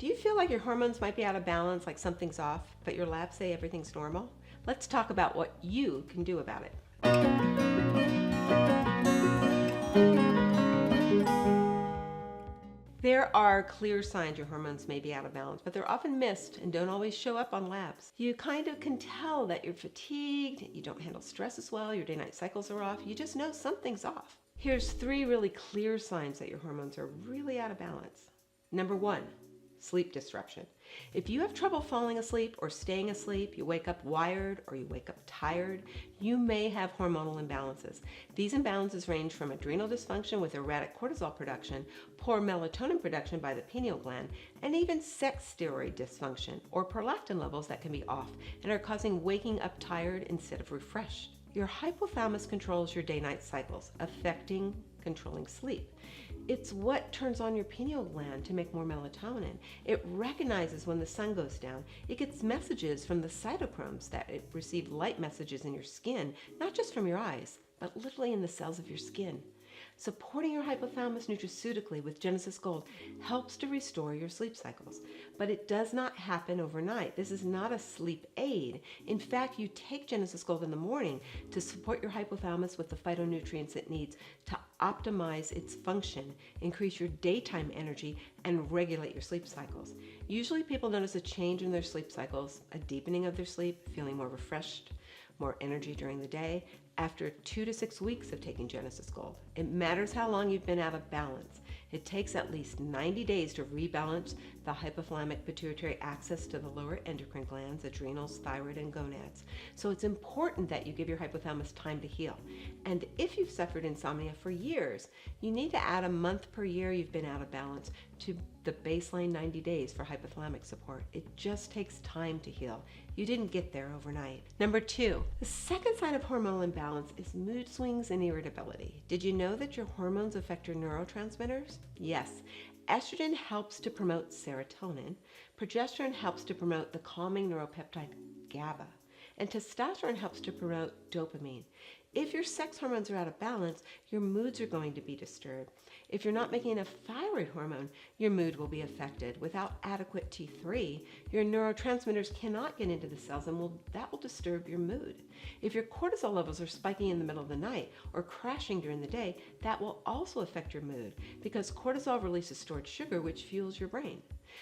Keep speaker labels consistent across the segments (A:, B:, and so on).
A: Do you feel like your hormones might be out of balance, like something's off, but your labs say everything's normal? Let's talk about what you can do about it. There are clear signs your hormones may be out of balance, but they're often missed and don't always show up on labs. You kind of can tell that you're fatigued, you don't handle stress as well, your day-night cycles are off, you just know something's off. Here's 3 really clear signs that your hormones are really out of balance. Number 1, sleep disruption. If you have trouble falling asleep or staying asleep, you wake up wired or you wake up tired, you may have hormonal imbalances. These imbalances range from adrenal dysfunction with erratic cortisol production, poor melatonin production by the pineal gland, and even sex steroid dysfunction or prolactin levels that can be off and are causing waking up tired instead of refreshed. Your hypothalamus controls your day-night cycles, affecting controlling sleep. It's what turns on your pineal gland to make more melatonin. It recognizes when the sun goes down. It gets messages from the cytochromes that it receive light messages in your skin, not just from your eyes, but literally in the cells of your skin. Supporting your hypothalamus nutraceutically with Genesis Gold helps to restore your sleep cycles, but it does not happen overnight. This is not a sleep aid. In fact, you take Genesis Gold in the morning to support your hypothalamus with the phytonutrients it needs to optimize its function, increase your daytime energy, and regulate your sleep cycles. Usually people notice a change in their sleep cycles, a deepening of their sleep, feeling more refreshed, more energy during the day, after 2 to 6 weeks of taking Genesis Gold. It matters how long you've been out of balance. It takes at least 90 days to rebalance the hypothalamic pituitary axis to the lower endocrine glands, adrenals, thyroid, and gonads. So it's important that you give your hypothalamus time to heal. And if you've suffered insomnia for years, you need to add a month per year you've been out of balance to the baseline 90 days for hypothalamic support. It just takes time to heal. You didn't get there overnight. Number 2, the second sign of hormonal imbalance is mood swings and irritability. Did you know that your hormones affect your neurotransmitters? Yes. Estrogen helps to promote serotonin. Progesterone helps to promote the calming neuropeptide GABA. And testosterone helps to promote dopamine. If your sex hormones are out of balance, your moods are going to be disturbed. If you're not making enough thyroid hormone, your mood will be affected. Without adequate T3, your neurotransmitters cannot get into the cells and that will disturb your mood. If your cortisol levels are spiking in the middle of the night or crashing during the day, that will also affect your mood because cortisol releases stored sugar which fuels your brain.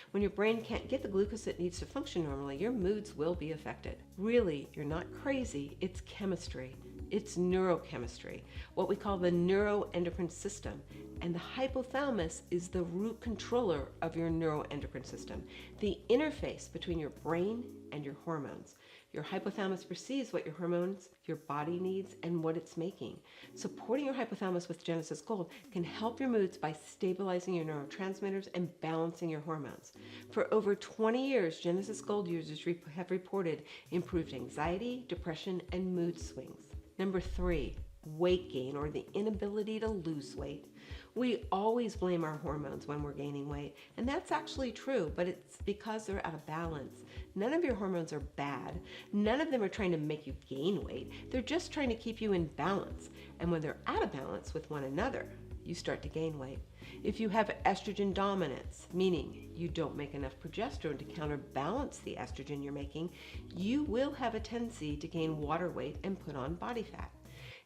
A: When your brain can't get the glucose it needs to function normally, your moods will be affected. Really, you're not crazy, it's chemistry. It's neurochemistry, what we call the neuroendocrine system. And the hypothalamus is the root controller of your neuroendocrine system, the interface between your brain and your hormones. Your hypothalamus perceives what your hormones, your body needs, and what it's making. Supporting your hypothalamus with Genesis Gold can help your moods by stabilizing your neurotransmitters and balancing your hormones. For over 20 years, Genesis Gold users have reported improved anxiety, depression, and mood swings. Number 3, weight gain or the inability to lose weight. We always blame our hormones when we're gaining weight, and that's actually true, but it's because they're out of balance. None of your hormones are bad. None of them are trying to make you gain weight. They're just trying to keep you in balance. And when they're out of balance with one another, you start to gain weight. If you have estrogen dominance, meaning you don't make enough progesterone to counterbalance the estrogen you're making, you will have a tendency to gain water weight and put on body fat.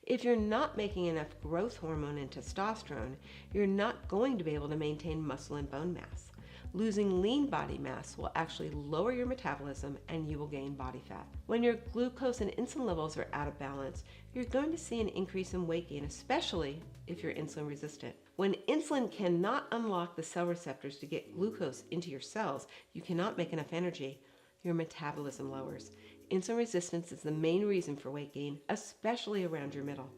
A: If you're not making enough growth hormone and testosterone, you're not going to be able to maintain muscle and bone mass. Losing lean body mass will actually lower your metabolism and you will gain body fat. When your glucose and insulin levels are out of balance, you're going to see an increase in weight gain, especially if you're insulin resistant. When insulin cannot unlock the cell receptors to get glucose into your cells, you cannot make enough energy, your metabolism lowers. Insulin resistance is the main reason for weight gain, especially around your middle.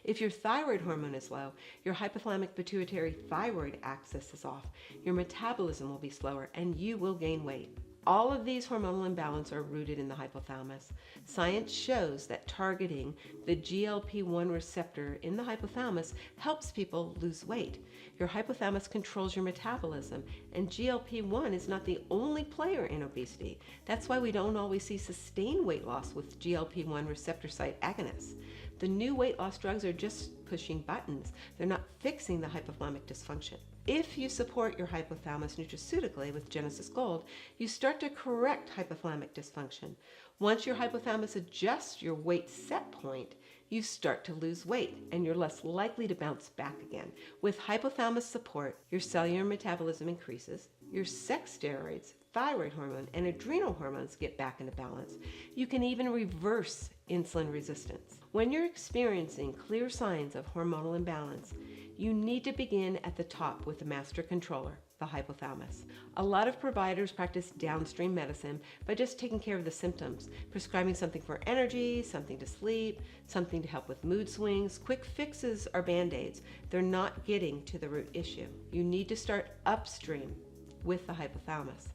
A: If your thyroid hormone is low, your hypothalamic pituitary thyroid axis is off, your metabolism will be slower and you will gain weight. All of these hormonal imbalances are rooted in the hypothalamus. Science shows that targeting the GLP-1 receptor in the hypothalamus helps people lose weight. Your hypothalamus controls your metabolism, and GLP-1 is not the only player in obesity. That's why we don't always see sustained weight loss with GLP-1 receptor site agonists. The new weight loss drugs are just pushing buttons. They're not fixing the hypothalamic dysfunction. If you support your hypothalamus nutraceutically with Genesis Gold, you start to correct hypothalamic dysfunction. Once your hypothalamus adjusts your weight set point, you start to lose weight and you're less likely to bounce back again. With hypothalamus support, your cellular metabolism increases, your sex steroids, thyroid hormone, and adrenal hormones get back into balance. You can even reverse insulin resistance. When you're experiencing clear signs of hormonal imbalance, you need to begin at the top with the master controller, the hypothalamus. A lot of providers practice downstream medicine by just taking care of the symptoms, prescribing something for energy, something to sleep, something to help with mood swings. Quick fixes are band-aids. They're not getting to the root issue. You need to start upstream with the hypothalamus.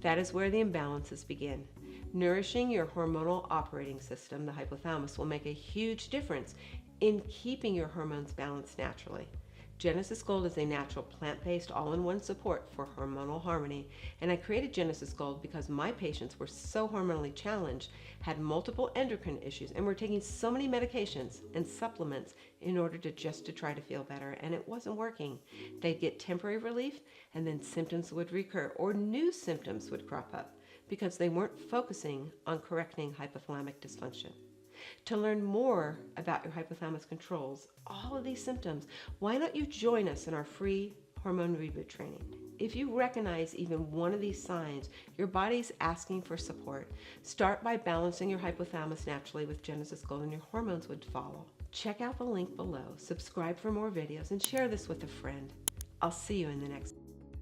A: That is where the imbalances begin. Nourishing your hormonal operating system, the hypothalamus, will make a huge difference in keeping your hormones balanced naturally. Genesis Gold is a natural plant-based all-in-one support for hormonal harmony, and I created Genesis Gold because my patients were so hormonally challenged, had multiple endocrine issues, and were taking so many medications and supplements in order to try to feel better, and it wasn't working. They'd get temporary relief, and then symptoms would recur, or new symptoms would crop up because they weren't focusing on correcting hypothalamic dysfunction. To learn more about your hypothalamus controls all of these symptoms, why don't you join us in our free hormone reboot training? If you recognize even one of these signs, your body's asking for support, start by balancing your hypothalamus naturally with Genesis Gold and your hormones would follow. Check out the link below, subscribe for more videos, and share this with a friend. I'll see you in the next